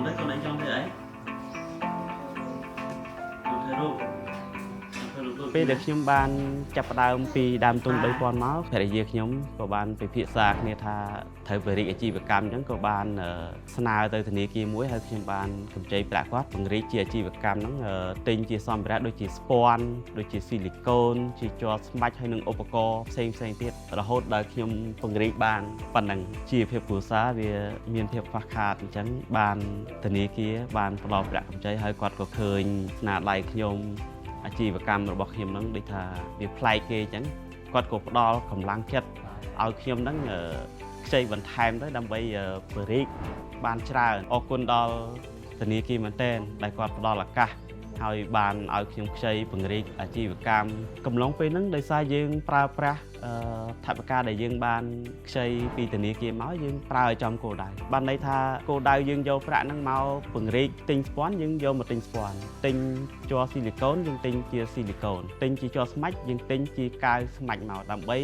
đấy con ấy trong thế ấyពេលដែលខ្ញុំបានចាប់ផ្ដើមពីដើមទុន3000មកភរិយាខ្ញុំក៏បានពិភាក្សាគ្នាថាត្រូវបរិយាអាជីវកម្មអញ្ចឹងក៏បានស្នើទៅធនាគារមួយហើយខ្ញុំបានកម្ចីប្រាក់គាត់ពង្រីកជាអាជីវកម្មហ្នឹងទិញជាសម្ភារៈដូចជាស្ពាន់ដូចជាស៊ីលីកូនជាជ័រស្មាច់ហើយនឹងឧបករណ៍ផ្សេងទៀតរហូតដល់ខ្ញុំពង្រីកបានប៉ុណ្ណឹងជីវភាពគ្រួសារវាមានភាពខ្វះខាតអញ្ចឹងបានធនាគារបានផ្ដល់ប្រាក់កម្ចីហើយគាត់ក៏ឃើញស្នាដៃខ្ញុំអាជីវកម្មរបស់ខ្ញុំហ្នឹងដូចថាវាប្លែកគេអញ្ចឹងគាត់ក៏ផ្ដល់កម្លាំងចិត្តឲ្យខ្ញុំហ្នឹងខ្ចីបន្ថែមទៅដើម្បីបរិយាបានច្រើនអរគុណដល់ធនាគារមែនទែនដែលគាត់ផ្ដល់ឱកាសហើយបានឲ្យខ្ញុំខ្ចីពង្រីកអាជីវកម្មកំឡុងពេលហ្នឹងដោយសារយើងប្រើប្រាស់ថវិកាដែលយើងបានខ្ចីពីធនាគារមកយើងប្រើឲ្យចំគោលដៅបានន័យថាគោលដៅយើងយកប្រាក់ហ្នឹងមកពង្រីកទិញស្ពាន់យើងយកមកទិញស្ពាន់ទិញជ័រស៊ីលីកូនយើងទិញជាស៊ីលីកូនទិញជាជ័រស្មាច់យើងទិញជាកាវស្មាច់មកដើម្បី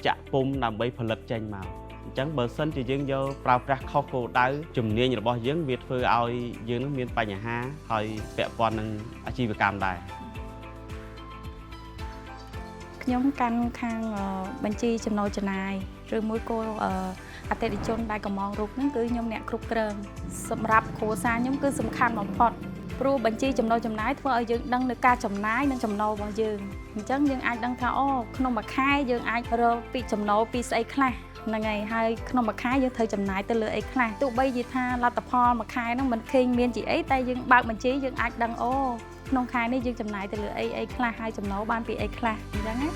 ចាក់ពុម្ពដើម្បីផលិតចេញមកអញ្ចឹងបើសិនជាយើងយកប្រើប្រាស់ខុសគោលដៅជំនាញរបស់យើងវាធ្វើឲ្យយើងនឹងមានបញ្ហាហើយពាក់ព័ន្ធនឹងអាជីវកម្មដែរខ្ញុំកាន់ខាងបញ្ជីចំណូលចំណាយឬមួយក៏អតិថិជនដែលកំងរូបហ្នឹងគឺខ្ញុំអ្នកគ្រប់គ្រងសម្រាប់គ្រួសារខ្ញុំគឺសំខាន់បំផុតព្រោះបញ្ជីចំណូលចំណាយធ្វើឲ្យយើងដឹងនៅការចំណាយនិងចំណូលរបស់យើងអញ្ចឹងយើងអាចដឹងថាអូក្នុងមួយខែយើងអាចរកពីចំណូលពីស្អីខ្លះហ្នឹងហើយក្នុងមួយខែយើងត្រូវចំណាយទៅលើអីខ្លះទោះបីជាថាលទ្ធផលមួយខែហ្នឹងមិនឃើញមានជាអីតែយើងបើកបញ្ជីយើងអាចដឹងអូក្នុងខែនេះយើងចំណាយទៅលើអីខ្លះហើយចំណូលបានពីអីខ្លះអញ្ចឹងណា